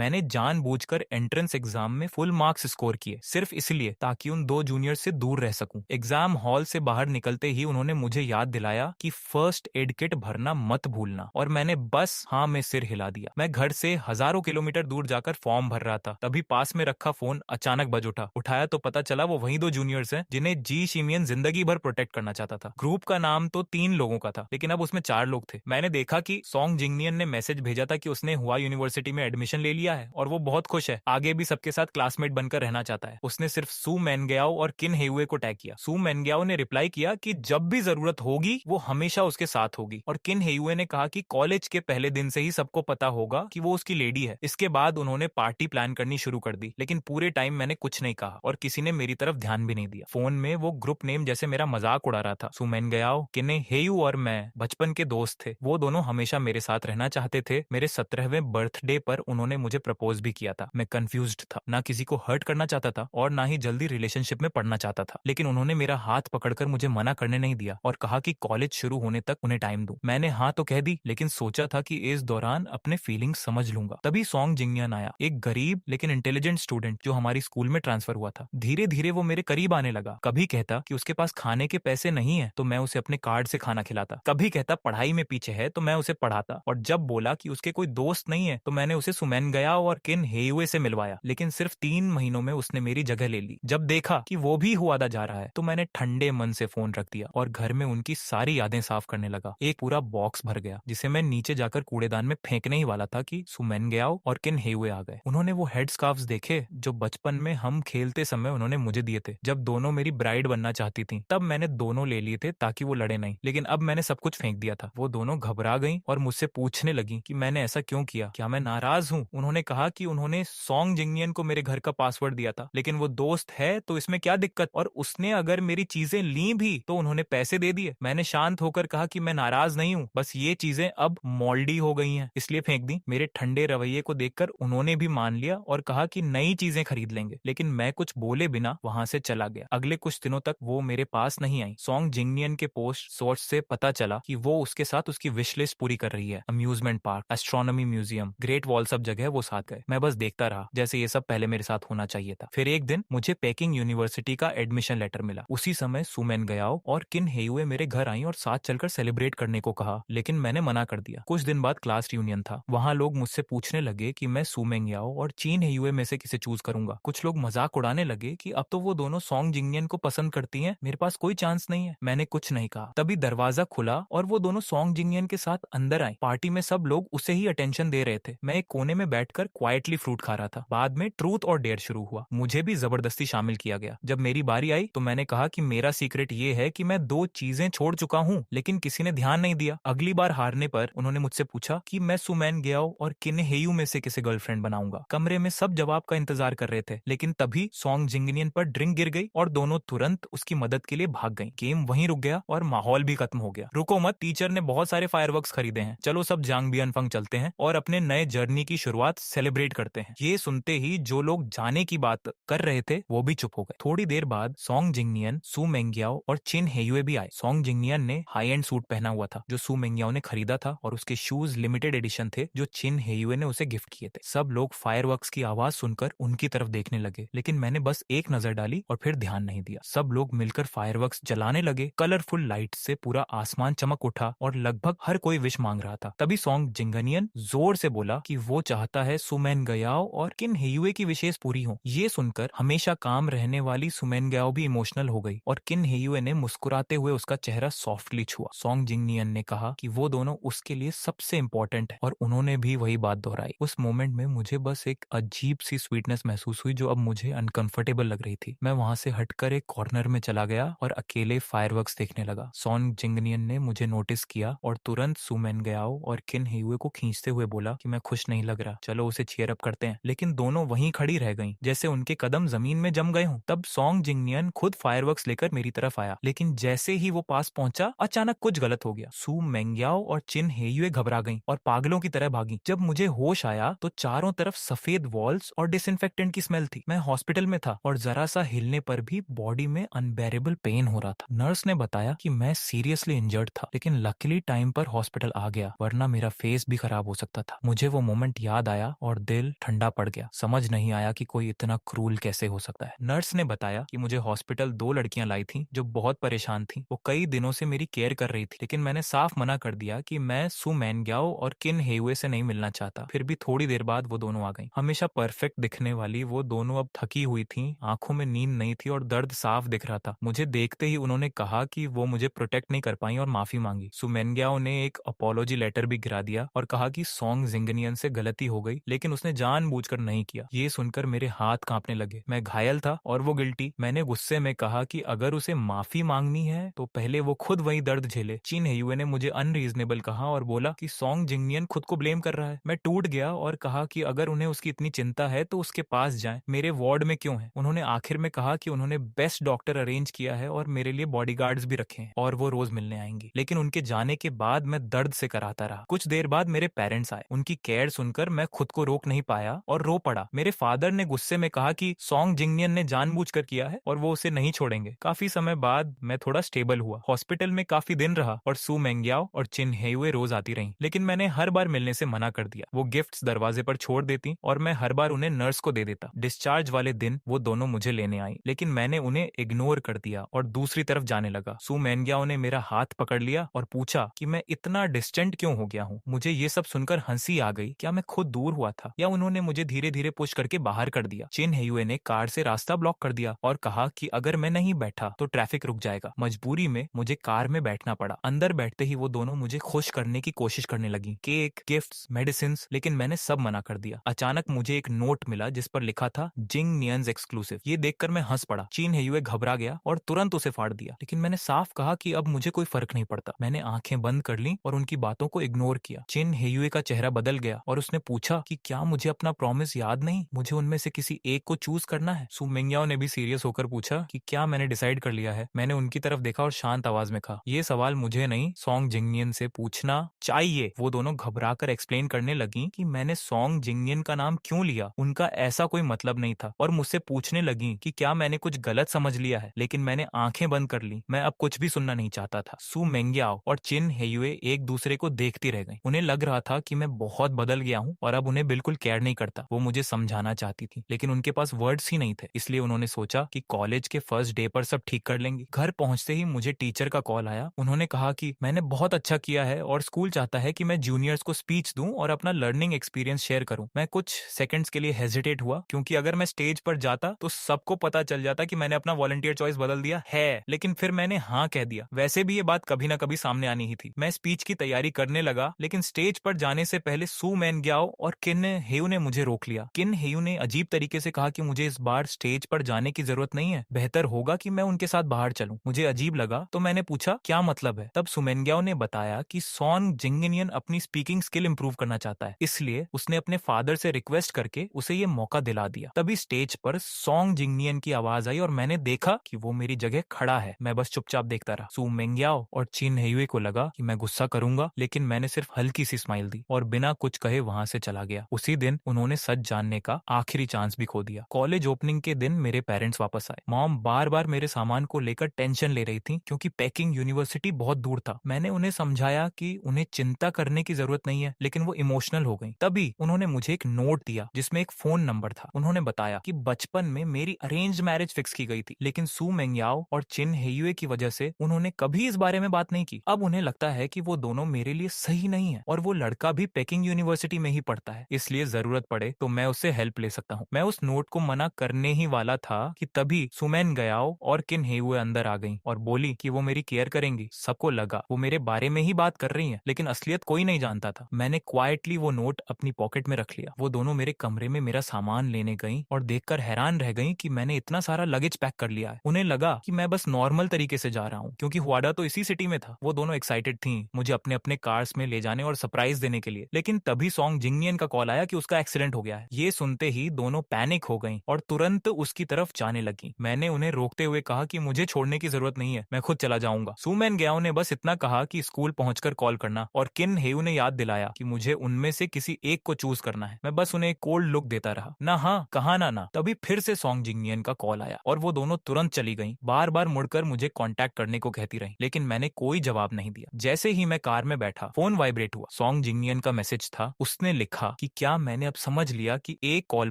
मैंने जानबूझकर entrance exam में फुल मार्क्स स्कोर किए, सिर्फ इसलिए ताकि उन दो जूनियर से दूर रह सकूं। एग्जाम हॉल से बाहर निकलते ही उन्होंने मुझे याद दिलाया कि फर्स्ट एड किट भरना मत भूलना, और मैंने बस हाँ में सिर हिला दिया। मैं घर से हजारों किलोमीटर दूर जाकर फॉर्म भर रहा था, तभी पास में रखा फोन अचानक बज उठाया तो पता चला वो वही दो जूनियर्स हैं जिन्हें जी शिमियन जिंदगी भर प्रोटेक्ट करना चाहता था। ग्रुप का नाम तो 3 लोगों का था, लेकिन अब उसमें 4 लोग थे। मैंने देखा कि सॉन्ग जिंगनियन ने मैसेज भेजा था कि उसने हुआ यूनिवर्सिटी में एडमिशन ले लिया है और वो बहुत खुश है, आगे भी सबके साथ क्लासमेट बनकर रहना चाहता है। उसने सिर्फ सू मैनग्याओ और किन हेयुए को टैग किया। सू मैनग्याओ ने रिप्लाई किया कि जब भी जरूरत होगी वो हमेशा उसके साथ होगी, और किन हेयुए ने कहा कि कॉलेज के पहले दिन से ही सबको पता होगा कि वो उसकी लेडी है। इसके बाद उन्होंने पार्टी प्लान करनी शुरू कर दी, लेकिन पूरे टाइम मैंने कुछ नहीं कहा और किसी ने मेरी तरफ ध्यान भी नहीं दिया। फोन में वो ग्रुप नेम जैसे मेरा मजाक उड़ा रहा था। सुमेन गयाओ, किने हेयू और मैं बचपन के दोस्त थे। वो दोनों हमेशा मेरे साथ रहना चाहते थे। मेरे 17वें बर्थडे पर उन्होंने मुझे प्रपोज भी किया था। मैं कंफ्यूज्ड था, ना किसी को हर्ट करना चाहता था और ना ही जल्दी रिलेशनशिप में पड़ना चाहता था, लेकिन उन्होंने मेरा हाथ पकड़कर मुझे मना करने नहीं दिया और कहा कि कॉलेज शुरू होने तक उन्हें टाइम दूं। मैंने हाँ तो कह दी, लेकिन सोचा था कि इस दौरान अपने फीलिंग्स समझ लूंगा। तभी सॉन्ग जिंगनियन आया, एक गरीब लेकिन इंटेलिजेंट स्टूडेंट जो हमारी स्कूल में ट्रांसफर हुआ था। धीरे धीरे वो मेरे करीब आने लगा। कभी कहता कि उसके पास खाने के पैसे नहीं है तो मैं उसे अपने कार्ड से खाना खिलाता, कभी कहता पढ़ाई में पीछे है तो मैं उसे पढ़ाता, और जब बोला कि उसके कोई दोस्त नहीं है तो मैंने उसे सुमेन गया और किन हेयुए से मिलवाया। लेकिन सिर्फ 3 महीनों में उसने मेरी जगह ले ली। जब देखा कि वो भी हुआदा जा रहा है तो मैंने ठंडे मन से फोन रख दिया और घर में उनकी सारी यादें साफ करने लगा। एक पूरा बॉक्स भर गया जिसे मैं नीचे जाकर कूड़ेदान में फेंकने ही वाला था कि सुमेन गयाओ और किन हेयुए आ गए। उन्होंने वो हेड स्कार्फ्स देखे जो बचपन में हम खेलते समय उन्होंने मुझे दिए थे। जब दोनों मेरी ब्राइड बनना चाहती थी तब मैंने दोनों ले लिए थे ताकि वो लड़े नहीं, लेकिन अब मैंने सब कुछ फेंक दिया था। वो दोनों घबरा गईं और मुझसे पूछने लगी कि मैंने ऐसा क्यों किया, क्या मैं नाराज हूँ। उन्होंने कहा कि उन्होंने सॉन्ग जिंगनियन को मेरे घर का पासवर्ड दिया था, लेकिन वो दोस्त है तो इसमें क्या दिक्कत, और उसने अगर मेरी चीजें ली भी तो उन्होंने पैसे दे दिए। मैंने शांत होकर कहा कि मैं नाराज नहीं हूँ, बस ये चीजें अब मोल्डी हो गई हैं इसलिए फेंक दी। मेरे ठंडे रवैये को देखकर उन्होंने भी मान लिया और कहा कि नई चीजें खरीद लेंगे, लेकिन मैं कुछ बोले बिना वहां से चला गया। अगले कुछ दिनों तक वो मेरे पास नहीं आई। सॉन्ग जिंगनियन के पोस्ट सोर्स से पता चला कि वो उसके साथ उसकी विश लिस्ट पूरी कर रही है। Amusement park, astronomy museum, great wall, सब जगह वो साथ गए। मैं बस देखता रहा जैसे ये सब पहले मेरे साथ होना चाहिए था। फिर एक दिन मुझे पेकिंग यूनिवर्सिटी का एडमिशन लेटर मिला। उसी समय सुमेन गयाओ और किन हेयुए मेरे घर आई और साथ चलकर सेलिब्रेट करने को कहा, लेकिन मैंने मना कर दिया। कुछ दिन बाद क्लास रियूनियन था। वहां लोग मुझसे पूछने लगे कि मैं सुमेन गयाओ और चिन हेयुए में से किसे चूज करूंगा। कुछ लोग मजाक उड़ाने लगे कि अब तो वो दोनों सॉन्ग जिंगनियन को पसंद करती हैं, मेरे पास कोई चांस नहीं है। मैंने कुछ नहीं कहा। तभी दरवाजा खुला और वो दोनों सॉन्ग जिंगनियन के साथ अंदर आई। पार्टी में सब लोग उसे ही अटेंशन दे रहे थे। मैं एक कोने में बैठकर क्वाइटली फ्रूट खा रहा था। बाद में ट्रूथ और डेयर शुरू हुआ। मुझे भी जबरदस्ती शामिल किया गया। जब मेरी बारी आई तो मैंने कहा कि मेरा सीक्रेट ये है कि मैं 2 चीजें छोड़ चुका हूँ, लेकिन किसी ने ध्यान नहीं दिया। अगली बार हारने पर उन्होंने मुझसे पूछा कि मैं सुमेन गयाओ और किन हेयू में से किसे गर्लफ्रेंड बनाऊंगा। कमरे में सब जवाब का इंतजार कर रहे थे, लेकिन तभी सॉन्ग जिंगनियन पर ड्रिंक गिर गई और दोनों तुरंत उसकी मदद के लिए भाग गईं। गेम वहीं रुक गया और माहौल भी खत्म हो गया। रुको मत, टीचर ने बहुत सारे फायरवर्क्स खरीदे हैं, चलो सब जांगबियनफंग चलते हैं और अपने नए जर्नी की शुरुआत सेलिब्रेट करते हैं। ये सुनते ही जो लोग जाने की बात कर रहे थे वो भी चुप हो गए। थोड़ी देर बाद सॉन्ग जिंगनियन, सू मेंग्याओ और चिन हेयुए भी आए। सॉन्ग जिंगनियन ने हाई एंड सूट पहना हुआ था जो सू मेंग्याओ ने खरीदा था, और उसके शूज लिमिटेड एडिशन थे जो चिन हेयुए ने उसे गिफ्ट किए थे। सब लोग फायरवर्क्स की आवाज सुनकर उनकी तरफ देखने लगे, लेकिन मैंने बस एक नजर डाली और फिर ध्यान नहीं दिया। सब लोग मिलकर फायरवर्क्स जलाने लगे। कलरफुल लाइट से पूरा आसमान चमक उठा और लगभग हर कोई विश मांग रहा था। तभी सॉन्ग जिंगनियन जोर से बोला कि वो चाहता है सुमेन गयाओ और किन हेयुए की विशेष पूरी हो। ये सुनकर हमेशा काम रहने वाली सुमेन गयाओ भी इमोशनल हो गई और किन हेयुए ने मुस्कुराते हुए उसका चेहरा सॉफ्टली छुआ। सॉन्ग जिंगनियन ने कहा कि वो दोनों उसके लिए सबसे इंपॉर्टेंट है और उन्होंने भी वही बात दोहराई। उस मोमेंट में मुझे बस एक अजीब सी स्वीटनेस महसूस हुई जो अब मुझे अनकंफर्टेबल लग रही थी। मैं वहां से हटकर एक कॉर्नर में चला गया और अकेले फायरवर्क्स देखने लगा। सॉन्ग जिंगनियन ने मुझे नोटिस किया और तुरंत सुमेन गयाओ और किन हेयुए को खींचते हुए बोला कि मैं खुश नहीं लग रहा, चलो उसे चीयर अप करते हैं। लेकिन दोनों वहीं खड़ी रह गईं, जैसे उनके कदम जमीन में जम गए हों। तब सॉन्ग जिंगनियन खुद फायरवर्क्स लेकर मेरी तरफ आया, लेकिन जैसे ही वो पास पहुंचा अचानक कुछ गलत हो गया। सू मेंग्याओ और चिन हेयुए घबरा गईं और पागलों की तरह भागी। जब मुझे होश आया तो चारों तरफ सफेद वॉल्स और डिसइंफेक्टेंट की स्मेल थी। मैं हॉस्पिटल में था और जरा सा हिलने पर भी बॉडी में अनबेरेबल पेन हो रहा था। नर्स ने बताया कि मैं सीरियसली इंजर्ड था, लेकिन लकीली टाइम पर हॉस्पिटल आ गया, वरना मेरा फेस भी खराब हो सकता था। मुझे वो मोमेंट याद आया आया और दिल ठंडा पड़ गया। समझ नहीं आया कि कोई इतना क्रूल कैसे हो सकता है। नर्स ने बताया कि मुझे हॉस्पिटल 2 लड़कियां लाई थी जो बहुत परेशान थी। वो कई दिनों से मेरी केयर कर रही थी, लेकिन मैंने साफ मना कर दिया कि मैं सु मैनग्याओ और किन हेयुए से नहीं मिलना चाहता। फिर भी थोड़ी देर बाद वो दोनों आ गईं। हमेशा परफेक्ट दिखने वाली वो दोनों अब थकी हुई थी, आंखों में नींद नहीं थी और दर्द साफ दिख रहा था। मुझे देखते ही उन्होंने कहा कि वो मुझे प्रोटेक्ट नहीं कर पाई और माफी मांगी। सु मैनग्याओ ने एक अपॉलॉजी लेटर भी गिरा दिया और कहा कि सॉन्ग जिंगनियन से गलती हो गई, लेकिन उसने जानबूझकर नहीं किया। ये सुनकर मेरे हाथ कांपने लगे। मैं घायल था और वो गिल्टी। मैंने गुस्से में कहा कि अगर उसे माफी मांगनी है तो पहले वो खुद वही दर्द झेले। चिन हेयुए ने मुझे अनरीजनेबल कहा और बोला कि सॉन्ग जिंगनियन खुद को ब्लेम कर रहा है। मैं टूट गया और कहा कि अगर उन्हें उसकी इतनी चिंता है तो उसके पास जाएं, मेरे वार्ड में क्यों है। उन्होंने आखिर में कहा कि उन्होंने बेस्ट डॉक्टर अरेंज किया है और मेरे लिए बॉडीगार्ड्स भी रखे हैं और वो रोज मिलने आएंगी। लेकिन उनके जाने के बाद मैं दर्द से कराता रहा। कुछ देर बाद मेरे पेरेंट्स आए। उनकी केयर सुनकर मैं खुद को रोक नहीं पाया और रो पड़ा। मेरे फादर ने गुस्से में कहा कि सॉन्ग जिंगनियन ने जानबूझकर किया है और वो उसे नहीं छोड़ेंगे। काफी समय बाद मैं थोड़ा स्टेबल हुआ। हॉस्पिटल में काफी दिन रहा और सु मैनग्याओ और चिन हेयुए रोज आती रहीं, लेकिन मैंने हर बार मिलने से मना कर दिया। वो गिफ्ट्स दरवाजे पर छोड़ देती और मैं हर बार उन्हें नर्स को दे देता। डिस्चार्ज वाले दिन वो दोनों मुझे लेने आई, लेकिन मैंने उन्हें इग्नोर कर दिया और दूसरी तरफ जाने लगा। सु मैनग्याओ ने मेरा हाथ पकड़ लिया और पूछा कि मैं इतना डिस्टेंट क्यों हो गया हूँ। मुझे ये सब सुनकर हंसी आ गई। क्या मैं खुद दूर हुआ था या उन्होंने मुझे धीरे धीरे पुश करके बाहर कर दिया। चिन हेयुए ने कार से रास्ता ब्लॉक कर दिया और कहा कि अगर मैं नहीं बैठा तो ट्रैफिक रुक जाएगा। मजबूरी में मुझे कार में बैठना पड़ा। अंदर बैठते ही वो दोनों मुझे खुश करने की कोशिश करने लगी, केक, गिफ्ट्स, मेडिसिन, लेकिन मैंने सब मना कर दिया। अचानक मुझे एक नोट मिला जिस पर लिखा था जिंग नियंस एक्सक्लूसिव। ये देखकर मैं हंस पड़ा। चिन हेयुए घबरा गया और तुरंत उसे फाड़ दिया, लेकिन मैंने साफ कहा कि अब मुझे कोई फर्क नहीं पड़ता। मैंने आंखें बंद कर ली और उनकी बातों को इग्नोर किया। चिन हेयुए का चेहरा बदल गया और उसने पूछा कि क्या मुझे अपना प्रॉमिस याद नहीं, मुझे उनमें से किसी एक को चूज करना है। सु मैनग्याओ ने भी सीरियस होकर पूछा कि क्या मैंने डिसाइड कर लिया है। मैंने उनकी तरफ देखा और शांत आवाज में कहा, ये सवाल मुझे नहीं, सॉन्ग जिंगनियन से पूछना चाहिए। वो दोनों घबरा कर एक्सप्लेन करने लगी कि मैंने सॉन्ग जिंगनियन का नाम क्यों लिया, उनका ऐसा कोई मतलब नहीं था, और मुझसे पूछने लगी कि क्या मैंने कुछ गलत समझ लिया है। लेकिन मैंने आंखें बंद कर ली। मैं अब कुछ भी सुनना नहीं चाहता था। सु मैनग्याओ और चिन हेयुए एक दूसरे को देखती रह गई। उन्हें लग रहा था कि मैं बहुत बदल गया हूँ और अब उन्हें बिल्कुल केयर नहीं करता। वो मुझे समझाना चाहती थी, लेकिन उनके पास वर्ड्स ही नहीं थे। इसलिए उन्होंने सोचा कि कॉलेज के फर्स्ट डे पर सब ठीक कर लेंगे। घर पहुंचते ही मुझे टीचर का कॉल आया। उन्होंने कहा कि मैंने बहुत अच्छा किया है और स्कूल चाहता है कि मैं जूनियर्स को स्पीच दूं और अपना लर्निंग एक्सपीरियंस शेयर करूं। मैं कुछ सेकंड्स के लिए हेजिटेट हुआ, क्योंकि अगर मैं स्टेज पर जाता तो सबको पता चल जाता कि मैंने अपना वॉलंटियर चॉइस बदल दिया है। लेकिन फिर मैंने हाँ कह दिया। वैसे भी ये बात कभी ना कभी सामने आनी ही थी। मैं स्पीच की तैयारी करने लगा, लेकिन स्टेज पर जाने से पहले सु मैनग्याओ और किन हेयू ने मुझे रोक लिया। किन हेयू ने अजीब तरीके से कहा कि मुझे इस बार स्टेज पर जाने की जरूरत नहीं है, बेहतर होगा कि मैं उनके साथ बाहर चलूं। मुझे अजीब लगा तो मैंने पूछा क्या मतलब है। तब सु मैनग्याओ ने बताया कि सॉन्ग जिंगनियन अपनी स्पीकिंग स्किल इंप्रूव करना चाहता है, इसलिए उसने अपने फादर से रिक्वेस्ट करके उसे ये मौका दिला दिया। तभी स्टेज पर सॉन्ग जिंगनियन की आवाज आई और मैंने देखा कि वो मेरी जगह खड़ा है। मैं बस चुपचाप देखता रहा। सु मैनग्याओ और चिन हेयुए को लगा कि मैं गुस्सा करूंगा, लेकिन मैंने सिर्फ हल्की सी स्माइल दी और बिना कुछ कहे वहां से चला गया। उसी दिन उन्होंने सच जानने का आखिरी चांस भी खो दिया। कॉलेज ओपनिंग के दिन मेरे पेरेंट्स वापस आए। मॉम बार बार मेरे सामान को लेकर टेंशन ले रही थी, क्योंकि पेकिंग यूनिवर्सिटी बहुत दूर था। मैंने उन्हें समझाया कि उन्हें चिंता करने की जरूरत नहीं है, लेकिन वो इमोशनल हो गई। तभी उन्होंने मुझे एक नोट दिया जिसमें एक फोन नंबर था। उन्होंने बताया कि बचपन में मेरी अरेंज्ड मैरिज फिक्स की गई थी, लेकिन सु मैनग्याओ और चिन हेयुए की वजह से उन्होंने कभी इस बारे में बात नहीं की। अब उन्हें लगता है कि वो दोनों मेरे लिए सही नहीं है और वो लड़का भी पेकिंग यूनिवर्सिटी में ही पढ़ता है, इसलिए जरूरत पड़े तो मैं उससे हेल्प ले सकता हूँ। मैं उस नोट को मना करने ही वाला था कि तभी सु मैनग्याओ और किन हेयुए अंदर आ गई और बोली कि वो मेरी केयर करेंगी। सबको लगा वो मेरे बारे में ही बात कर रही है, लेकिन असलियत कोई नहीं जानता था। मैंने क्वाइटली वो नोट अपनी पॉकेट में रख लिया। वो दोनों मेरे कमरे में मेरा सामान लेने गई और देखकर हैरान रह गई कि मैंने इतना सारा लगेज पैक कर लिया है। उन्हें लगा कि मैं बस नॉर्मल तरीके से जा रहा हूँ, क्योंकि हुआडा तो इसी सिटी में था। वो दोनों एक्साइटेड थी मुझे अपने अपने कार्स में ले जाने और सरप्राइज देने के लिए। लेकिन तभी सॉन्ग जिंगनियन का कॉल आया कि उसका एक्सीडेंट हो गया है। ये सुनते ही दोनों पैनिक हो गईं और तुरंत उसकी तरफ जाने लगी। मैंने उन्हें रोकते हुए कहा कि मुझे छोड़ने की जरूरत नहीं है, मैं खुद चला जाऊंगा। सु मैनग्याओ ने बस इतना कहा कि स्कूल पहुंचकर कॉल करना, और किन हेयू ने याद दिलाया कि मुझे उनमें से किसी एक को चूज करना है। मैं बस उन्हें कोल्ड लुक देता रहा, ना हाँ कहा ना। तभी फिर से सॉन्ग जिंगनियन का कॉल आया और वो दोनों तुरंत चली गईं। बार बार मुड़कर मुझे कांटेक्ट करने को कहती रही, लेकिन मैंने कोई जवाब नहीं दिया। जैसे ही मैं कार में बैठा, फोन वाइब्रेट हुआ। सॉन्ग जिंगनियन का मैसेज था। उसने लिखा था कि क्या मैंने अब समझ लिया कि एक कॉल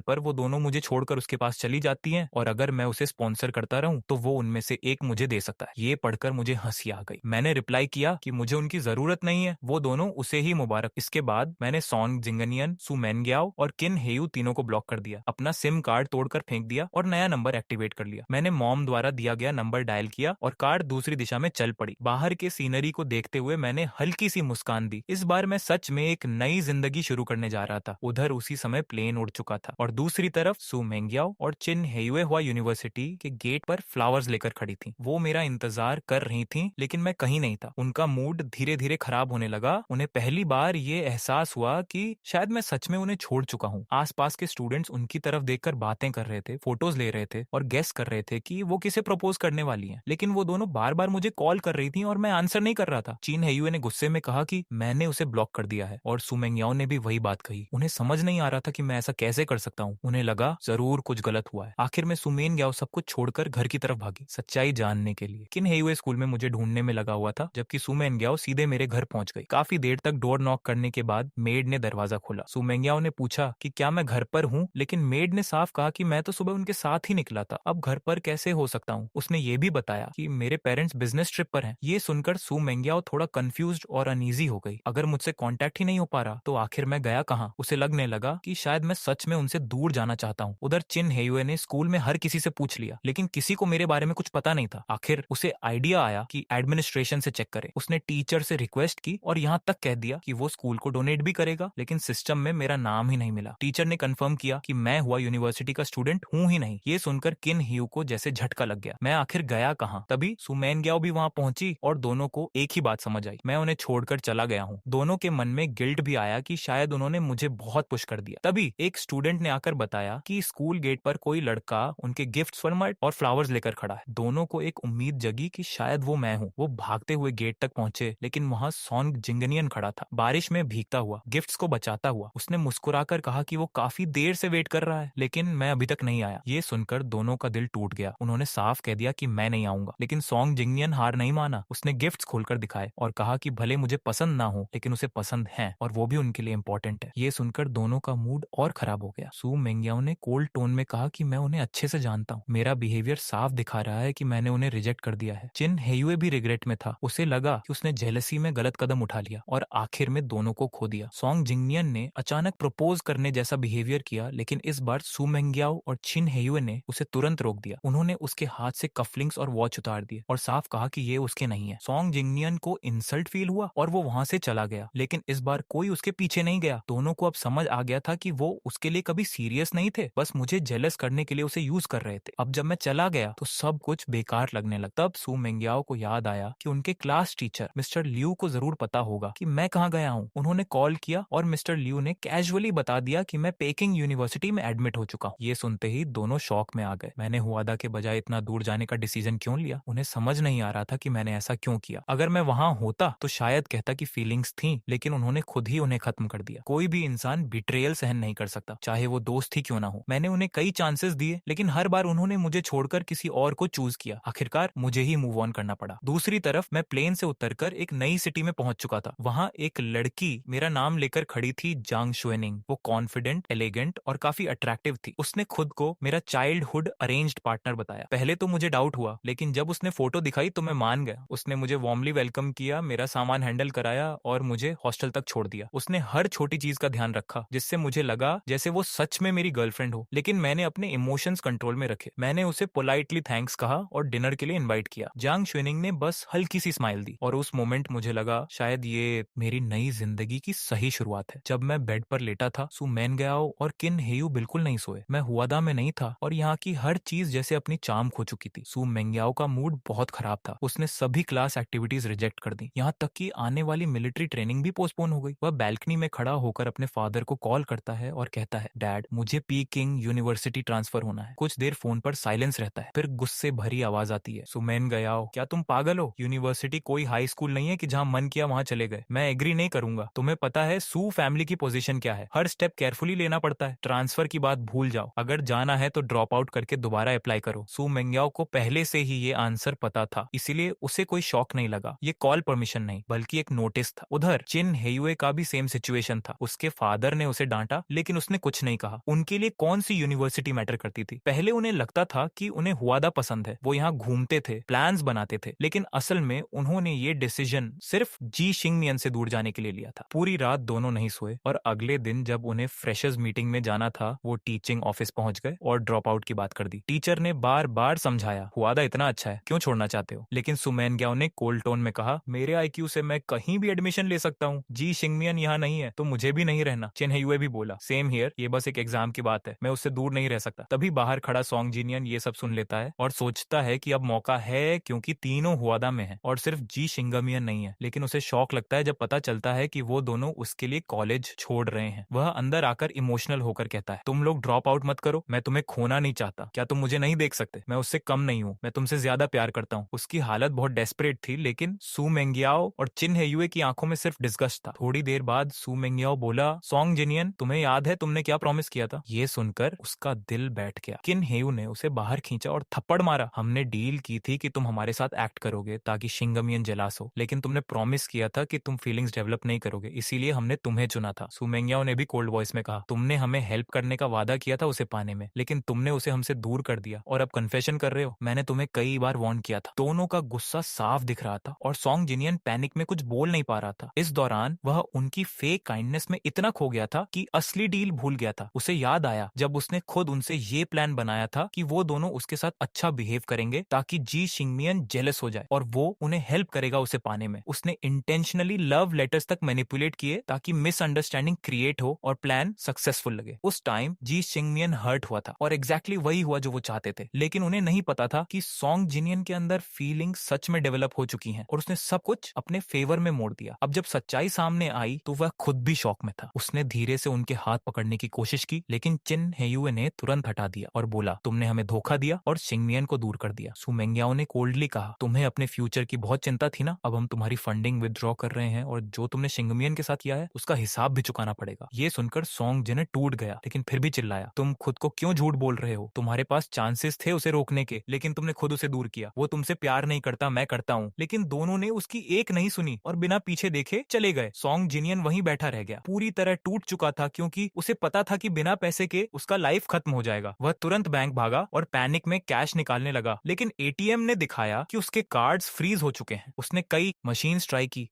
पर वो दोनों मुझे छोड़कर उसके पास चली जाती हैं और अगर मैं उसे स्पॉन्सर करता रहूं तो वो उनमें से एक मुझे दे सकता है। ये पढ़कर मुझे हंसी आ गई। मैंने रिप्लाई किया कि मुझे उनकी जरूरत नहीं है, वो दोनों उसे ही मुबारक। इसके बाद मैंने सॉन्ग जिंगनियन, सू मेनग्याओ और किन हेयू तीनों को ब्लॉक कर दिया, अपना सिम कार्ड तोड़कर फेंक दिया और नया नंबर एक्टिवेट कर लिया। मैंने मॉम द्वारा दिया गया नंबर डायल किया और कार दूसरी दिशा में चल पड़ी। बाहर के सीनरी को देखते हुए मैंने हल्की सी मुस्कान दी। इस बार मैं सच में एक नई जिंदगी शुरू करने जा रहा था। उधर उसी समय प्लेन उड़ चुका था और दूसरी तरफ सू मेंग्याओ और चिन हेयुए हुआ यूनिवर्सिटी के गेट पर फ्लावर्स लेकर खड़ी थी। वो मेरा इंतजार कर रही थी लेकिन मैं कहीं नहीं था। उनका मूड धीरे धीरे खराब होने लगा। उन्हें पहली बार ये एहसास हुआ कि शायद मैं सच में उन्हें छोड़ चुका हूँ। आसपास के स्टूडेंट्स उनकी तरफ देखकर बातें कर रहे थे, फोटोज ले रहे थे और गेस कर रहे थे कि वो किसे प्रपोज करने वाली हैं। लेकिन वो दोनों बार बार मुझे कॉल कर रही थी और मैं आंसर नहीं कर रहा था। चिन हेयुए ने गुस्से में कहा कि मैंने उसे ब्लॉक कर दिया है और सू मेंग्याओ ने भी वही बात कही। उन्हें समझ नहीं आ रहा था कि मैं ऐसा कैसे कर सकता हूँ। उन्हें लगा जरूर कुछ गलत हुआ है। आखिर में सू मेंग्याओ सब कुछ छोड़कर घर की तरफ भागी, सच्चाई जानने के लिए। किन हेयुए स्कूल में मुझे ढूंढने में लगा हुआ था जबकि सू मेंग्याओ सीधे मेरे घर पहुंच गई। काफी देर तक डोर नॉक करने के बाद मेड ने दरवाजा खोला। सू मेंग्याओ ने पूछा कि क्या मैं घर पर हूँ, लेकिन मेड ने साफ कहा कि मैं तो सुबह उनके साथ ही निकला था, अब घर पर कैसे हो सकता हूँ। उसने ये भी बताया कि मेरे पेरेंट्स बिजनेस ट्रिप पर हैं। ये सुनकर सू मेंग्याओ थोड़ा कंफ्यूज्ड और अनईजी हो गई। अगर मुझसे कांटेक्ट ही नहीं हो पा रहा तो आखिर मैं गया कहाँ। उसे लगने लगा कि शायद मैं सच में उनसे दूर जाना चाहता हूँ। उधर चिन हेयुए ने स्कूल में हर किसी से पूछ लिया लेकिन किसी को मेरे बारे में कुछ पता नहीं था। आखिर उसे आइडिया आया कि एडमिनिस्ट्रेशन से चेक करे। उसने टीचर से रिक्वेस्ट की और यहाँ तक कह दिया कि वो स्कूल को डोनेट भी करेगा, लेकिन सिस्टम में मेरा नाम ही नहीं मिला। टीचर ने कंफर्म किया कि मैं हुआ यूनिवर्सिटी का स्टूडेंट हूँ ही नहीं। ये सुनकर किन हियू को जैसे झटका लग गया। मैं आखिर गया कहाँ। तभी सू मेंग्याओ भी वहां पहुंची और दोनों को एक ही बात समझ आई, मैं उन्हें छोड़कर चला गया हूँ। दोनों के मन में गिल्ट भी आया कि शायद उन्होंने मुझे बहुत पुश कर दिया। तभी एक स्टूडेंट ने आकर बताया कि स्कूल गेट पर कोई लड़का उनके गिफ्ट्स और फ्लावर्स लेकर खड़ा है। दोनों को एक उम्मीद जगी कि शायद वो मैं हूँ। वो भागते हुए गेट तक पहुंचे लेकिन वहां सॉन्ग जिंगनियन खड़ा था, बारिश में भीगता हुआ, गिफ्ट्स को बचाता हुआ। उसने मुस्कुराकर कहा कि वो काफी देर से वेट कर रहा है लेकिन मैं अभी तक नहीं आया। ये सुनकर दोनों का दिल टूट गया। उन्होंने साफ कह दिया कि मैं नहीं आऊंगा, लेकिन सॉन्ग जिंगनियन हार नहीं माना। उसने गिफ्ट्स खोलकर दिखाए और कहा कि भले मुझे पसंद ना हो लेकिन उसे पसंद है और वो भी उनके लिए इंपॉर्टेंट है। ये सुनकर दोनों का मूड और खराब हो गया। सू मेंग्याओ ने कोल्ड टोन में कहा कि मैं उन्हें अच्छे से जानता हूँ, मेरा बिहेवियर साफ दिखा रहा है कि मैंने उन्हें रिजेक्ट कर दिया है। चिन हेयुए भी रिग्रेट में था। उसे लगा कि उसने जेलसी में गलत कदम उठा लिया और आखिर में दोनों को खो दिया। सॉन्ग जिंगनियन ने अचानक प्रपोज करने जैसा बिहेवियर किया लेकिन इस बार सू मेंग्याओ और चिन हेयुए ने उसे तुरंत रोक दिया। उन्होंने उसके हाथ से कफलिंग्स और वॉच उतार दिए और साफ कहा कि ये उसके नहीं है। सॉन्ग जिंगनियन को इंसल्ट फील हुआ और वो वहां से चला गया, लेकिन इस बार कोई उसके पीछे नहीं गया। दोनों को अब समझ आ गया था कि वो उसके लिए कभी सीरियस नहीं थे, बस मुझे जेलस करने के लिए उसे यूज कर रहे थे। अब जब मैं चला गया तो सब कुछ बेकार लगने लगा। तब सू मेंग्याओ को याद आया कि उनके क्लास टीचर मिस्टर लियू को जरूर पता होगा कि मैं कहाँ गया हूँ। उन्होंने कॉल किया और मिस्टर लियू ने कैजुअली बता दिया कि मैं पेकिंग यूनिवर्सिटी में एडमिट हो चुका हूँ। ये सुनते ही दोनों शॉक में आ गए। मैंने हुआदा के बजाय इतना दूर जाने का डिसीजन क्यों लिया। उन्हें समझ नहीं आ रहा था कि मैंने ऐसा क्यों किया। अगर मैं वहां होता तो शायद कहता कि फीलिंग्स थी, लेकिन उन्होंने खुद ही उन्हें खत्म कर दिया। कोई भी इंसान बिट्रेयल सहन नहीं कर सकता, चाहे वो दोस्त ही क्यों ना हो। मैंने उन्हें कई चांसेस दिए लेकिन हर बार उन्होंने मुझे छोड़कर किसी और को चूज किया। आखिरकार मुझे ही मूव ऑन करना पड़ा। दूसरी तरफ मैं प्लेन से उतरकर एक नई सिटी में पहुंच चुका था। वहां एक लड़की मेरा नाम लेकर खड़ी थी, जांग शुएनिंग। वो कॉन्फिडेंट, एलिगेंट और काफी अट्रैक्टिव थी। उसने खुद को मेरा चाइल्डहुड अरेंज्ड पार्टनर बताया। पहले तो मुझे डाउट हुआ लेकिन जब उसने फोटो दिखाई तो मैं मान गया। उसने मुझे वार्मली वेलकम किया, मेरा सामान हैंडल कराया और मुझे हॉस्टल तक छोड़ दिया। उसने हर छोटी चीज का ध्यान रखा जिससे मुझे लगा जैसे वो सच में मेरी गर्लफ्रेंड हो, लेकिन मैंने अपने इमोशंस कंट्रोल में रखे। मैंने उसे पोलाइटली थैंक्स कहा और डिनर के लिए इनवाइट किया। जांग शुएनिंग ने बस हल्की सी स्माइल दी और उस मोमेंट मुझे लगा शायद ये मेरी नई जिंदगी की सही शुरुआत है। जब मैं बेड पर लेटा था, सू मेंग्याओ और किन हेयू बिल्कुल नहीं सोए। मैं हुआदा में नहीं था और यहाँ की हर चीज जैसे अपनी चार्म खो चुकी थी। सू मेंग्याओ का मूड बहुत खराब था। उसने सभी क्लास एक्टिविटीज रिजेक्ट कर दी, यहाँ तक कि आने वाली मिलिट्री ट्रेनिंग भी पोस्टपोन हो गई। वह बैल्कनी में खड़ा होकर अपने फादर को कॉल करता है और कहता है, डैड मुझे पीकिंग यूनिवर्सिटी ट्रांसफर होना है। कुछ देर फोन पर साइलेंस रहता है, फिर गुस्से भरी आवाज आती है, सू मेंग्याओ क्या तुम पागल हो? यूनिवर्सिटी कोई हाई स्कूल नहीं है कि जहाँ मन किया वहाँ चले गए। मैं एग्री नहीं करूंगा। तुम्हें पता है सू फैमिली की पोजीशन क्या है, हर स्टेप केयरफुली लेना पड़ता है। ट्रांसफर की बात भूल जाओ, अगर जाना है तो ड्रॉप आउट करके दोबारा अप्लाई करो। सू मेंग्याओ को पहले से ही ये आंसर पता था, इसीलिए उसे कोई शॉक नहीं लगा। ये कॉल परमिशन नहीं बल्कि एक नोटिस था। उधर चिन हेयुए का भी सेम सिचुएशन था। उसके फादर ने उसे डांटा, लेकिन उसने कुछ नहीं कहा। उनके लिए कौन सी यूनिवर्सिटी मैटर करती थी? पहले उन्हें लगता था कि उन्हें हुआदा पसंद है, वो यहाँ घूमते थे, प्लान्स बनाते थे, लेकिन असल में उन्होंने ये डिसीजन सिर्फ जी शिंगमियन से दूर जाने के लिए लिया था। पूरी रात दोनों नहीं सोए और अगले दिन जब उन्हें फ्रेशर्स मीटिंग में जाना था, वो टीचिंग ऑफिस पहुंच गए और ड्रॉप आउट की बात कर दी। टीचर ने बार बार समझाया, हुआदा इतना अच्छा है, क्यों छोड़ना चाहते हो? लेकिन सुमैन ग्याओ ने कोल्ड टोन में कहा, मेरे आईक्यू से मैं कहीं भी एडमिशन ले सकता हूँ। जी शिंगमियन यहाँ नहीं है तो मुझे भी नहीं रहना। चिन हेयुए भी बोला, सेम हियर, ये बस एक एग्जाम की बात है, मैं उससे दूर नहीं रह सकता। तभी बाहर खड़ा सॉन्ग जिनियन ये सब सुन लेता है और सोचता है कि अब मौका है, क्योंकि तीनों हुआदा में है और सिर्फ जी शिंगमियन नहीं है। लेकिन उसे शौक लगता है जब पता चलता है कि वो दोनों उसके लिए कॉलेज छोड़ रहे हैं। वह अंदर आकर इमोशनल होकर कहता है, तुम लोग ड्रॉप आउट मत करो, मैं तुम्हें खोना नहीं चाहता। क्या तुम मुझे नहीं देख सकते? मैं उससे कम नहीं हूँ, मैं तुमसे ज्यादा प्यार करता हूँ। उसकी हालत बहुत डेस्परेट थी, लेकिन सू मेंगियाओ और चिन हेयुए की आंखों में सिर्फ डिस्गस्ट था। थोड़ी देर बाद सू मेंगियाओ बोला, सॉन्ग जिनियन, तुम्हें याद है तुमने क्या प्रॉमिस किया था? ये सुनकर उसका दिल बैठ गया। किन हेयू ने उसे बाहर खींचा और थप्पड़ मारा। हमने डील की थी कि तुम हमारे साथ एक्ट करोगे ताकि शिंगमियन जेलस हो, लेकिन तुमने प्रॉमिस किया था कि तुम फीलिंग्स डेवलप नहीं करोगे, इसीलिए हमने तुम्हें चुना था। सू मेंगियाओ ने भी कोल्ड वॉइस में कहा, तुमने हमें हेल्प करने का वादा किया था उसे पाने में, लेकिन तुमने उसे हमसे दूर कर दिया और अब कन्फेशन कर रहे हो। मैंने तुम्हें कई बार वार्न किया था। दोनों का गुस्सा साफ दिख रहा था और सॉन्ग जिनियन पैनिक में कुछ बोल नहीं पा रहा था। इस दौरान वह उनकी फेक काइंडनेस में इतना खो गया था कि असली डील भूल गया था। उसे याद आया जब उसने खुद उनसे ये प्लान बनाया था कि वो दोनों उसके साथ अच्छा बिहेव करेंगे ताकि जी शिंगमियन जेलस हो जाए और वो उन्हें हेल्प करेगा उसे पाने में। उसने इंटेंशनली लव लेटर्स तक मैनिपुलेट किए ताकि मिसअंडरस्टैंडिंग क्रिएट हो और प्लान सक्सेसफुल लगे। उस टाइम जी शिंगमियन हर्ट हुआ था और एग्जैक्टली वही हुआ जो वो चाहते थे, लेकिन उन्हें नहीं पता था कि सॉन्ग जिनियन के अंदर फीलिंग सच में डेवलप हो चुकी हैं और उसने सब कुछ अपने फेवर में मोड़ दिया। अब जब सच्चाई सामने आई तो वह खुद भी शॉक में था। उसने धीरे से उनके हाथ पकड़ने की कोशिश की, लेकिन चिन हेयुए ने तुरंत हटा दिया और बोला, तुमने हमें धोखा दिया और शिंगमियन को दूर कर दिया। सू मेंगियाओ ने कोल्डली कहा, तुम्हें अपने फ्यूचर की बहुत चिंता थी ना, अब हम तुम्हारी फंडिंग विदड्रॉ कर रहे हैं और जो तुमने शिंगमियन के साथ किया है उसका हिसाब भी चुकाना पड़ेगा। ये सुनकर सॉन्ग जिन टूट गया, लेकिन फिर भी चिल्लाया, तुम खुद को क्यों झूठ बोल रहे हो? तुम्हारे पास चांसेस थे उसे रोकने के, लेकिन तुमने खुद उसे दूर किया। वो तुमसे प्यार नहीं करता, मैं करता हूँ। लेकिन दोनों ने उसकी एक नहीं सुनी और बिना पीछे देखे चले गए। सॉन्ग जिनियन वहीं बैठा रह गया, पूरी तरह टूट चुका था, क्योंकि उसे पता था कि बिना पैसे के उसका लाइफ खत्म हो जाएगा। वह तुरंत बैंक भागा और पैनिक में कैश निकालने लगा, लेकिन एटीएम ने दिखाया कि उसके कार्ड्स फ्रीज हो चुके हैं। उसने कई मशीन्स ट्राई की,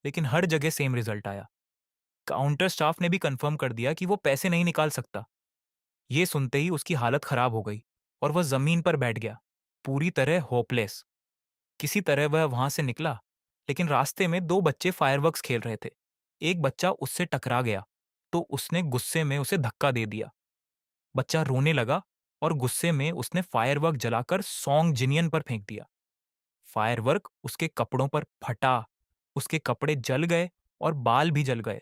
लेकिन हर जगह सेम रिजल्ट आया। काउंटर स्टाफ ने भी कंफर्म कर दिया कि वो पैसे नहीं निकाल सकता। ये सुनते ही उसकी हालत खराब हो गई और वह जमीन पर बैठ गया, पूरी तरह होपलेस। किसी तरह वह वहां से निकला, लेकिन रास्ते में दो बच्चे फायरवर्क्स खेल रहे थे। एक बच्चा उससे टकरा गया तो उसने गुस्से में उसे धक्का दे दिया। बच्चा रोने लगा और गुस्से में उसने फायरवर्क जलाकर सॉन्ग जिनियन पर फेंक दिया। फायरवर्क उसके कपड़ों पर फटा, उसके कपड़े जल गए और बाल भी जल गए।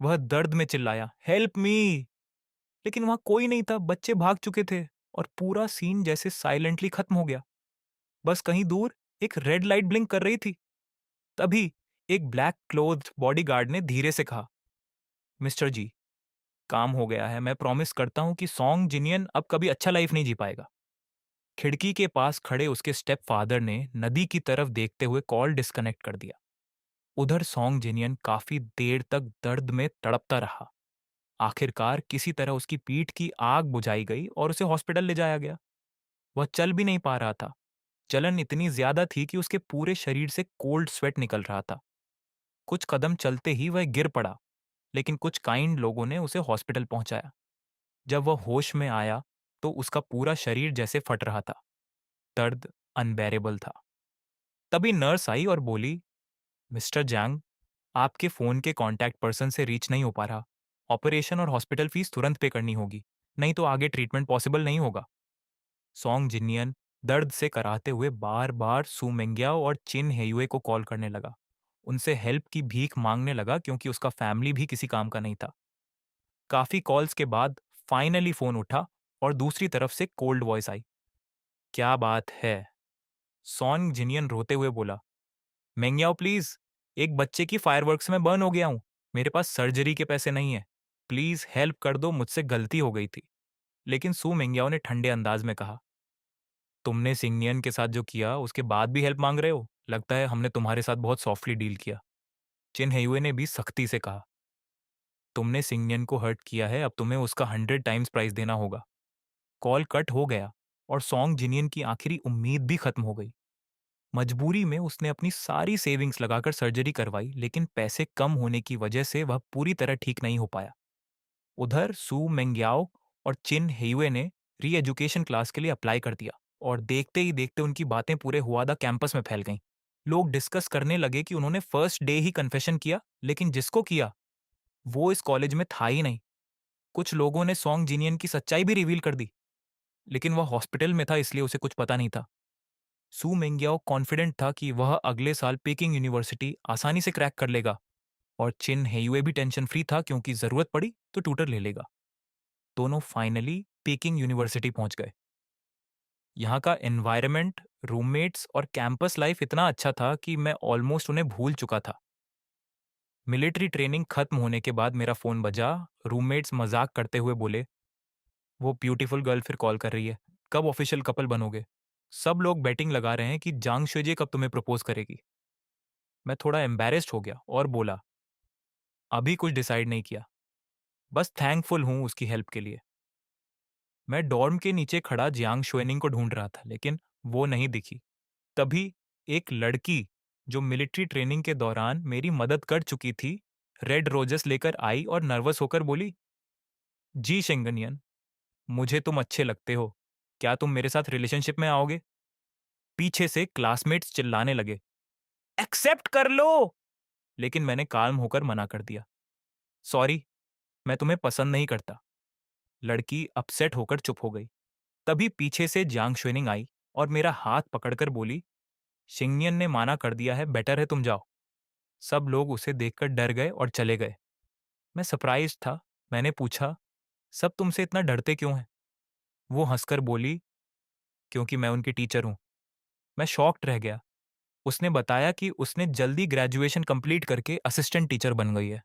वह दर्द में चिल्लाया, हेल्प मी! लेकिन वहां कोई नहीं था, बच्चे भाग चुके थे और पूरा सीन जैसे साइलेंटली खत्म हो गया। बस कहीं दूर एक रेड लाइट ब्लिंक कर रही थी। तभी एक ब्लैक क्लोथ्ड बॉडीगार्ड ने धीरे से कहा, मिस्टर जी, काम हो गया है। मैं प्रॉमिस करता हूं कि सॉन्ग जिनियन अब कभी अच्छा लाइफ नहीं जी पाएगा। खिड़की के पास खड़े उसके स्टेप फादर ने नदी की तरफ देखते हुए कॉल डिस्कनेक्ट कर दिया। उधर सॉन्ग जिनियन काफी देर तक दर्द में तड़पता रहा। आखिरकार किसी तरह उसकी पीठ की आग बुझाई गई और उसे हॉस्पिटल ले जाया गया। वह चल भी नहीं पा रहा था। जलन इतनी ज्यादा थी कि उसके पूरे शरीर से कोल्ड स्वेट निकल रहा था। कुछ कदम चलते ही वह गिर पड़ा, लेकिन कुछ काइंड लोगों ने उसे हॉस्पिटल पहुंचाया। जब वह होश में आया तो उसका पूरा शरीर जैसे फट रहा था। दर्द अनबेरेबल था। तभी नर्स आई और बोली, मिस्टर जैंग, आपके फोन के कांटेक्ट पर्सन से रीच नहीं हो पा रहा। ऑपरेशन और हॉस्पिटल फीस तुरंत पे करनी होगी, नहीं तो आगे ट्रीटमेंट पॉसिबल नहीं होगा। सॉन्ग जिनियन दर्द से कराहते हुए बार बार सू मेंग्याओ और चिन हेयुए को कॉल करने लगा। उनसे हेल्प की भीख मांगने लगा, क्योंकि उसका फैमिली भी किसी काम का नहीं था। काफी कॉल्स के बाद फाइनली फोन उठा और दूसरी तरफ से कोल्ड वॉइस आई, क्या बात है? सॉन्ग जिनियन रोते हुए बोला, मेंग्याओ प्लीज, एक बच्चे की फायरवर्क्स में बर्न हो गया हूं। मेरे पास सर्जरी के पैसे नहीं है, प्लीज हेल्प कर दो, मुझसे गलती हो गई थी। लेकिन सू मेंग्याओ ने ठंडे अंदाज में कहा, तुमने सिंगनियन के साथ जो किया उसके बाद भी हेल्प मांग रहे हो? लगता है हमने तुम्हारे साथ बहुत सॉफ्टली डील किया। चिन हेयुए ने भी सख्ती से कहा, तुमने सिंगनियन को हर्ट किया है, अब तुम्हें उसका 100 टाइम्स प्राइस देना होगा। कॉल कट हो गया और सॉन्ग जिनियन की आखिरी उम्मीद भी खत्म हो गई। मजबूरी में उसने अपनी सारी सेविंग्स लगाकर सर्जरी करवाई, लेकिन पैसे कम होने की वजह से वह पूरी तरह ठीक नहीं हो पाया। उधर सू मेंग्याओ और चिन हेयुए ने री एजुकेशन क्लास के लिए अप्लाई कर दिया, और देखते ही देखते उनकी बातें पूरे हुआदा कैंपस में फैल गईं। लोग डिस्कस करने लगे कि उन्होंने फर्स्ट डे ही कन्फेशन किया, लेकिन जिसको किया वो इस कॉलेज में था ही नहीं। कुछ लोगों ने सॉन्ग जिनियन की सच्चाई भी रिवील कर दी, लेकिन वह हॉस्पिटल में था इसलिए उसे कुछ पता नहीं था। सू मेंग्याओ कॉन्फिडेंट था कि वह अगले साल पेकिंग यूनिवर्सिटी आसानी से क्रैक कर लेगा, और चिन हेयुए भी टेंशन फ्री था क्योंकि जरूरत पड़ी तो ट्यूटर ले लेगा। दोनों फाइनली पेकिंग यूनिवर्सिटी पहुंच गए। यहाँ का एनवायरनमेंट, रूममेट्स और कैंपस लाइफ इतना अच्छा था कि मैं ऑलमोस्ट उन्हें भूल चुका था। मिलिट्री ट्रेनिंग खत्म होने के बाद मेरा फोन बजा। रूममेट्स मजाक करते हुए बोले, वो ब्यूटीफुल गर्ल फिर कॉल कर रही है, कब ऑफिशियल कपल बनोगे? सब लोग बैटिंग लगा रहे हैं कि जांग शुजे कब तुम्हें प्रपोज करेगी। मैं थोड़ा एम्बैरेस्ड हो गया और बोला, अभी कुछ डिसाइड नहीं किया, बस थैंकफुल हूं उसकी हेल्प के लिए। मैं डॉर्म के नीचे खड़ा जियांग शुएनिंग को ढूंढ रहा था, लेकिन वो नहीं दिखी। तभी एक लड़की जो मिलिट्री ट्रेनिंग के दौरान मेरी मदद कर चुकी थी, रेड रोजेस लेकर आई और नर्वस होकर बोली, जी शेंगनियन, मुझे तुम अच्छे लगते हो, क्या तुम मेरे साथ रिलेशनशिप में आओगे? पीछे से क्लासमेट्स चिल्लाने लगे, एक्सेप्ट कर लो। लेकिन मैंने काल्म होकर मना कर दिया, सॉरी, मैं तुम्हें पसंद नहीं करता। लड़की अपसेट होकर चुप हो गई। तभी पीछे से जियांग शुएनिंग आई और मेरा हाथ पकड़कर बोली, शिंगनियन ने माना कर दिया है, बेटर है तुम जाओ। सब लोग उसे देखकर डर गए और चले गए। मैं सरप्राइज था। मैंने पूछा, सब तुमसे इतना डरते क्यों हैं? वो हंसकर बोली, क्योंकि मैं उनकी टीचर हूं। मैं शॉक्ड रह गया। उसने बताया कि उसने जल्दी ग्रेजुएशन कंप्लीट करके असिस्टेंट टीचर बन गई है।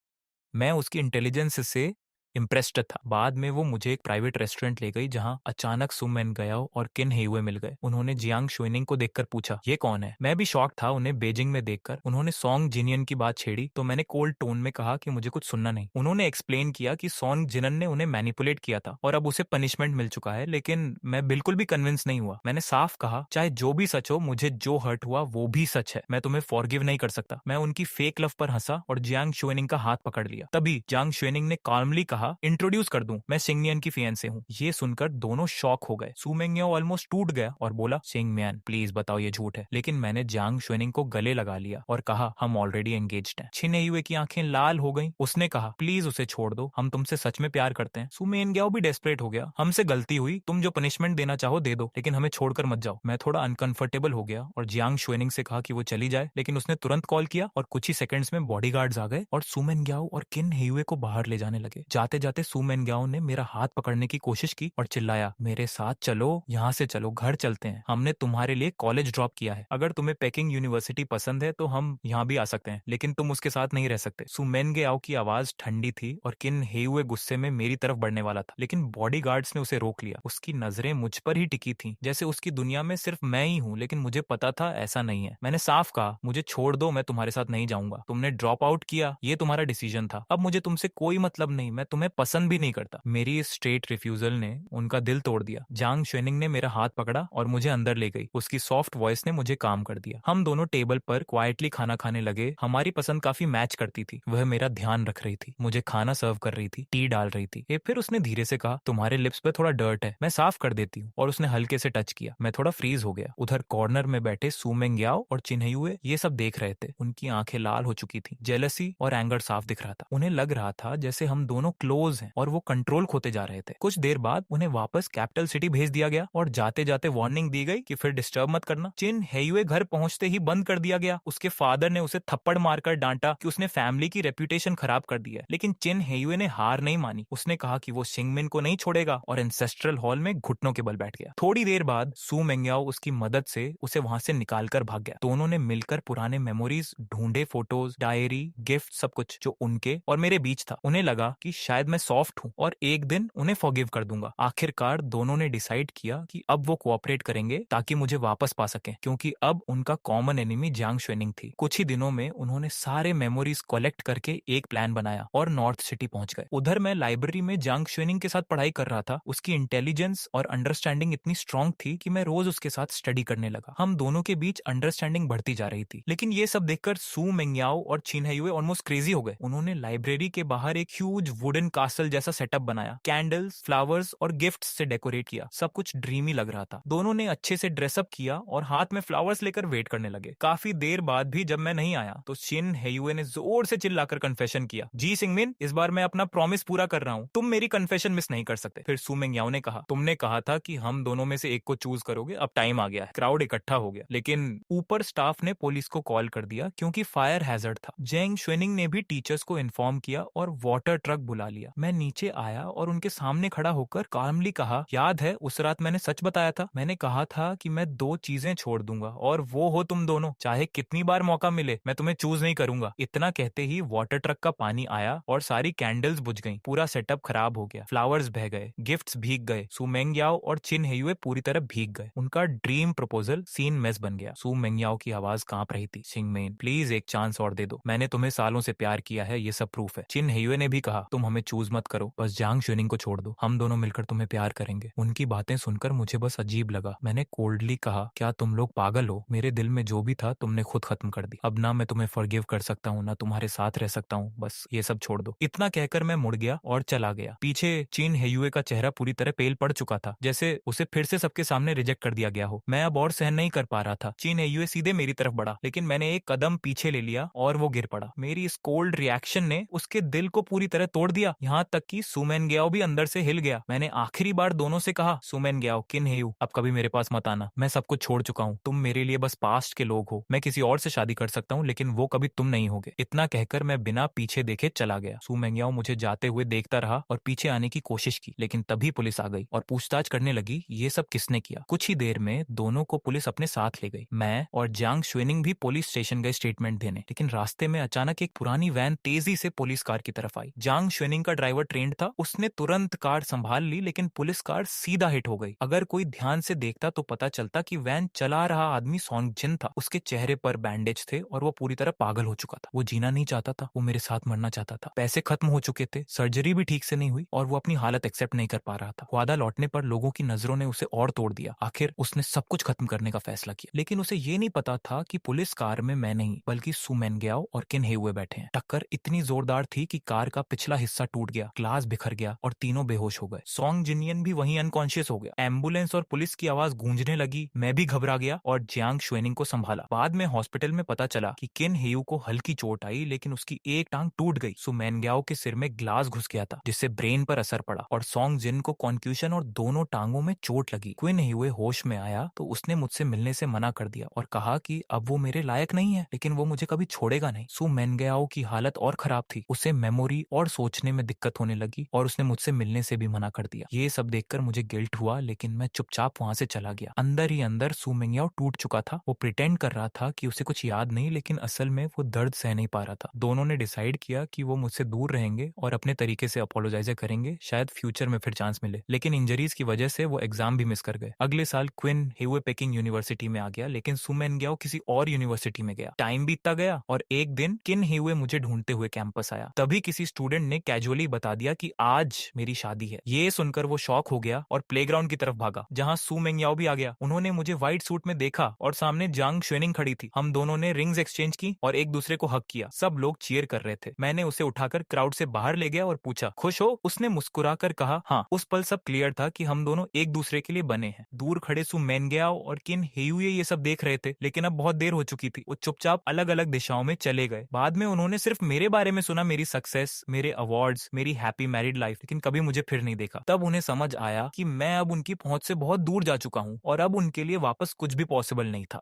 मैं उसकी इंटेलिजेंस से इम्प्रेस्ड था। बाद में वो मुझे एक प्राइवेट रेस्टोरेंट ले गई जहां अचानक सुमेन गयाओ और किन हेयुए मिल गए। उन्होंने जियांग शुइनिंग को देखकर पूछा, ये कौन है? मैं भी शॉक था उन्हें बेजिंग में देखकर। उन्होंने सॉन्ग जिनियन की बात छेड़ी तो मैंने कोल्ड टोन में कहा कि मुझे कुछ सुनना नहीं। उन्होंने एक्सप्लेन किया कि सॉन्ग जिनन ने उन्हें मैनिपुलेट किया था और अब उसे पनिशमेंट मिल चुका है, लेकिन मैं बिल्कुल भी कन्विंस नहीं हुआ। मैंने साफ कहा, चाहे जो भी सच हो, मुझे जो हर्ट हुआ वो भी सच है। मैं तुम्हें फॉरगिव नहीं कर सकता। मैं उनकी फेक लव पर हंसा और जियांग शुइनिंग का हाथ पकड़ लिया। तभी जियांग शुइनिंग ने काल्मली कहा, इंट्रोड्यूस कर दूं, मैं सिंगनियन की फियांसे हूं। ये सुनकर दोनों शॉक हो गए। सुमेंग्यो ऑलमोस्ट टूट गया और बोला, सिंगमियान प्लीज बताओ ये झूठ है। लेकिन मैंने जियांग शुइनिंग को गले लगा लिया और कहा, हम ऑलरेडी एंगेज्ड हैं। छिने हुए की आंखें लाल हो गईं। उसने कहा, प्लीज उसे छोड़ दो, हम तुमसे सच में प्यार करते हैं। सुमेंग्यो भी डेस्परेट हो गया, हमसे गलती हुई, तुम जो पनिशमेंट देना चाहो दे दो, लेकिन हमें छोड़कर मत जाओ। मैं थोड़ा अनकंफर्टेबल हो गया और जियांग शुइनिंग से कहा कि वो चली जाए, लेकिन उसने तुरंत कॉल किया और कुछ ही सेकंड्स में बॉडीगार्ड्स आ गए और सुमेंग्याओ और किन हेयुए को बाहर ले जाने लगे। जाते जाते सुमेंग्याओ ने मेरा हाथ पकड़ने की कोशिश की और चिल्लाया, मेरे साथ चलो, यहाँ से चलो, घर चलते हैं। हमने तुम्हारे लिए कॉलेज ड्रॉप किया है। अगर तुम्हें पेकिंग यूनिवर्सिटी पसंद है तो हम यहाँ भी आ सकते हैं, लेकिन तुम उसके साथ नहीं रह सकते। सुमेंग्याओ की आवाज ठंडी थी और किन हेयुए गुस्से में मेरी तरफ बढ़ने वाला था, लेकिन बॉडीगार्ड्स ने उसे रोक लिया। उसकी नजरें मुझ पर ही टिकी थी, जैसे उसकी दुनिया में सिर्फ मैं ही हूँ, लेकिन मुझे पता था ऐसा नहीं है। मैंने साफ कहा, मुझे छोड़ दो, मैं तुम्हारे साथ नहीं जाऊंगा। तुमने ड्रॉप आउट किया, ये तुम्हारा डिसीजन था। अब मुझे तुमसे कोई मतलब नहीं, मैं तुम्हें पसंद भी नहीं करता। मेरी इस स्ट्रेट रिफ्यूजल ने उनका दिल तोड़ दिया। जांग शुनिंग ने मेरा हाथ पकड़ा और मुझे अंदर ले गई। उसकी सॉफ्ट वॉइस ने मुझे काम कर दिया। हम दोनों टेबल पर क्वाइटली खाना खाने लगे। हमारी पसंद काफी मैच करती थी। वह मेरा ध्यान रख रही थी, मुझे खाना सर्व कर रही थी, टी डाल रही थी। फिर उसने धीरे से कहा, तुम्हारे लिप्स पे थोड़ा डर्ट है, मैं साफ कर देती हूँ। और उसने हल्के से टच किया। मैं थोड़ा फ्रीज हो गया। उधर कॉर्नर में बैठे सुमेंग्याओ और चिन्हयुए ये सब देख रहे थे। उनकी आंखें लाल हो चुकी थी। जेलसी और एंगर साफ दिख रहा था। उन्हें लग रहा था जैसे हम दोनों क्लोज हैं और वो कंट्रोल खोते जा रहे थे। कुछ देर बाद उन्हें वापस कैपिटल सिटी भेज दिया गया और जाते जाते वार्निंग दी गई कि फिर डिस्टर्ब मत करना। चिन हेयुए घर पहुंचते ही बंद कर दिया गया। उसके फादर ने उसे थप्पड़ मारकर डांटा कि उसने फैमिली की रेपुटेशन खराब कर दी है, लेकिन चिन हेयुए ने हार नहीं मानी। उसने कहा कि वो सिंगमिन को नहीं छोड़ेगा और एंसेस्ट्रल हॉल में घुटनों के बल बैठ गया। थोड़ी देर बाद सू मेंग्याओ उसकी मदद से उसे वहां से निकाल कर भाग गया। दोनों ने मिलकर पुराने मेमोरीज ढूंढे, फोटोज, डायरी, गिफ्ट, सब कुछ जो उनके और मेरे बीच था। उन्हें लगा कि शायद शायद मैं सॉफ्ट हूँ और एक दिन उन्हें फॉरगिव कर दूंगा। आखिरकार दोनों ने डिसाइड किया कि अब वो कोऑपरेट करेंगे ताकि मुझे वापस पा सकें, क्योंकि अब उनका कॉमन एनिमी जियांग शुएनिंग थी। कुछ ही दिनों में उन्होंने सारे मेमोरीज कलेक्ट करके एक प्लान बनाया और नॉर्थ सिटी पहुंच गए। उधर मैं लाइब्रेरी में जियांग शुएनिंग के साथ पढ़ाई कर रहा था। उसकी इंटेलिजेंस और अंडरस्टैंडिंग इतनी स्ट्रांग थी कि मैं रोज उसके साथ स्टडी करने लगा। हम दोनों के बीच अंडरस्टैंडिंग बढ़ती जा रही थी। लेकिन ये सब देखकर सू मेंगयाओ और चिन हेयुए ऑलमोस्ट क्रेजी हो गए। उन्होंने लाइब्रेरी के बाहर एक ह्यूज वुडन कासल जैसा सेटअप बनाया, कैंडल्स, फ्लावर्स और गिफ्ट्स से डेकोरेट किया। सब कुछ ड्रीमी लग रहा था। दोनों ने अच्छे से ड्रेसअप किया और हाथ में फ्लावर्स लेकर वेट करने लगे। काफी देर बाद भी जब मैं नहीं आया तो चिन हेयुए ने जोर से चिल्लाकर कन्फेशन किया, जी सिंगमिन, इस बार मैं अपना प्रॉमिस पूरा कर रहा हूँ, तुम मेरी कन्फेशन मिस नहीं कर सकते। फिर सू मेंगयाओ ने कहा, तुमने कहा था कि हम दोनों में से एक को चूज करोगे, अब टाइम आ गया है। क्राउड इकट्ठा हो गया, लेकिन ऊपर स्टाफ ने पुलिस को कॉल कर दिया क्योंकि फायर हैजर्ड था। जियांग शुएनिंग ने भी टीचर्स को इन्फॉर्म किया और वाटर ट्रक बुला लिया। मैं नीचे आया और उनके सामने खड़ा होकर कामली कहा, याद है उस रात मैंने सच बताया था? मैंने कहा था कि मैं दो चीजें छोड़ दूंगा और वो हो तुम दोनों। चाहे कितनी बार मौका मिले मैं तुम्हें चूज नहीं करूंगा। इतना कहते ही वाटर ट्रक का पानी आया और सारी कैंडल्स बुझ गईं। पूरा सेटअप खराब हो गया, फ्लावर्स बह गए, गिफ्ट्स भीग गए। सू मेंगयाओ और चिन हेयुए पूरी तरह भीग गए। उनका ड्रीम प्रपोजल सीन मेस बन गया। सू मेंगयाओ की आवाज कांप रही थी, सिंगमेन प्लीज एक चांस और दे दो, मैंने तुम्हें सालों से प्यार किया है, ये सब प्रूफ है। चिन हेयुए ने भी कहा, तुम हमें चूज मत करो, बस जियांग शुएनिंग को छोड़ दो, हम दोनों मिलकर तुम्हें प्यार करेंगे। उनकी बातें सुनकर मुझे बस अजीब लगा। मैंने कोल्डली कहा, क्या तुम लोग पागल हो? मेरे दिल में जो भी था तुमने खुद खत्म कर दी। अब ना मैं तुम्हें फॉरगिव कर सकता हूँ, ना तुम्हारे साथ रह सकता हूँ, बस ये सब छोड़ दो। इतना कहकर मैं मुड़ गया और चला गया। पीछे चिन हेयुए का चेहरा पूरी तरह पेल पड़ चुका था, जैसे उसे फिर से सबके सामने रिजेक्ट कर दिया गया हो। मैं अब और सहन नहीं कर पा रहा था। चिन हेयुए सीधे मेरी तरफ बढ़ा, लेकिन मैंने एक कदम पीछे ले लिया और वो गिर पड़ा। मेरी इस कोल्ड रिएक्शन ने उसके दिल को पूरी तरह तोड़ दिया, यहाँ तक कि सू मेंगयाओ भी अंदर से हिल गया। मैंने आखिरी बार दोनों से कहा, सू मेंगयाओ, किन हेयू, अब कभी मेरे पास मत आना, मैं सब कुछ छोड़ चुका हूँ, तुम मेरे लिए बस पास्ट के लोग हो। मैं किसी और से शादी कर सकता हूँ, लेकिन वो कभी तुम नहीं होगे। इतना कहकर मैं बिना पीछे देखे चला गया। सू मेंगयाओ मुझे जाते हुए देखता रहा और पीछे आने की कोशिश की, लेकिन तभी पुलिस आ गई और पूछताछ करने लगी, ये सब किसने किया। कुछ ही देर में दोनों को पुलिस अपने साथ ले गई। मैं और जियांग शुएनिंग भी पुलिस स्टेशन गए स्टेटमेंट देने, लेकिन रास्ते में अचानक एक पुरानी वैन तेजी से पुलिस कार की तरफ आई। जियांग शुएनिंग का ड्राइवर ट्रेंड था, उसने तुरंत कार संभाल ली, लेकिन पुलिस कार सीधा हिट हो गई। अगर कोई ध्यान से देखता तो पता चलता कि वैन चला रहा आदमी सॉन्ग जिन था। उसके चेहरे पर बैंडेज थे और वो पूरी तरह पागल हो चुका था। वो जीना नहीं चाहता था, वो मेरे साथ मरना चाहता था। पैसे खत्म हो चुके थे, सर्जरी भी ठीक से नहीं हुई और वो अपनी हालत एक्सेप्ट नहीं कर पा रहा था। वादा लौटने पर लोगों की नजरों ने उसे और तोड़ दिया। आखिर उसने सब कुछ खत्म करने का फैसला किया, लेकिन उसे ये नहीं पता था कि पुलिस कार में मैं नहीं बल्कि सू मेंगयाओ और किन हेयुए बैठे हैं। टक्कर इतनी जोरदार थी कि कार का पिछला हिस्सा टूट गया, ग्लास बिखर गया और तीनों बेहोश हो गए। सॉन्ग जिनियन भी वहीं अनकॉन्शियस हो गया। एम्बुलेंस और पुलिस की आवाज गूंजने लगी। मैं भी घबरा गया और जियांग शुएनिंग को संभाला। बाद में हॉस्पिटल में पता चला कि किन हेयू को हल्की चोट आई, लेकिन उसकी एक टांग टूट गई। सू मेंगयाओ के सिर में ग्लास घुस गया था, जिससे ब्रेन पर असर पड़ा और सॉन्ग जिन को कॉन्क्यूशन और दोनों टांगों में चोट लगी। क्विन हेयुए होश में आया तो उसने मुझसे मिलने से मना कर दिया और कहा कि अब वो मेरे लायक नहीं है, लेकिन वो मुझे कभी छोड़ेगा नहीं। सू मेंगयाओ की हालत और खराब थी, उसे मेमोरी और सोचने में दिक्कत होने लगी और उसने मुझसे मिलने से भी मना कर दिया। ये सब देखकर मुझे गिल्ट हुआ, लेकिन मैं चुपचाप वहां से चला गया। अंदर ही अंदर सू मेंगयाओ टूट चुका था। वो प्रिटेंड कर रहा था कि उसे कुछ याद नहीं, लेकिन असल में वो दर्द सह नहीं पा रहा था। दोनों ने डिसाइड किया कि वो मुझसे दूर रहेंगे और अपने तरीके से अपोलोजाइज करेंगे, शायद फ्यूचर में फिर चांस मिले। लेकिन इंजरीज की वजह से वो एग्जाम भी मिस कर गए। अगले साल क्विन हेयुए पेकिंग यूनिवर्सिटी में आ गया, लेकिन सू मेंगयाओ किसी और यूनिवर्सिटी में गया। टाइम बीतता गया और एक दिन किन हेयुए मुझे ढूंढते हुए कैंपस आया। तभी किसी स्टूडेंट ने कैजुअली बता दिया कि आज मेरी शादी है। ये सुनकर वो शॉक हो गया और प्लेग्राउंड की तरफ भागा, जहां सू मेंगयाओ भी आ गया। उन्होंने मुझे व्हाइट सूट में देखा और सामने जियांग शुएनिंग खड़ी थी। हम दोनों ने रिंग्स एक्सचेंज की और एक दूसरे को हक किया। सब लोग चीयर कर रहे थे। मैंने उसे उठाकर क्राउड से बाहर ले गया और पूछा, खुश हो? उसने मुस्कुराकर कहा, हाँ। उस पल सब क्लियर था कि हम दोनों एक दूसरे के लिए बने हैं। दूर खड़े सू मेंगयाओ और किन हेयुए ये सब देख रहे थे, लेकिन अब बहुत देर हो चुकी थी। वो चुपचाप अलग अलग दिशाओं में चले गए। बाद में उन्होंने सिर्फ मेरे बारे में सुना, मेरी सक्सेस, मेरे अवार्ड्स, मेरी हैप्पी मैरिड लाइफ, लेकिन कभी मुझे फिर नहीं देखा। तब उन्हें समझ आया कि मैं अब उनकी पहुंच से बहुत दूर जा चुका हूं और अब उनके लिए वापस कुछ भी पॉसिबल नहीं था।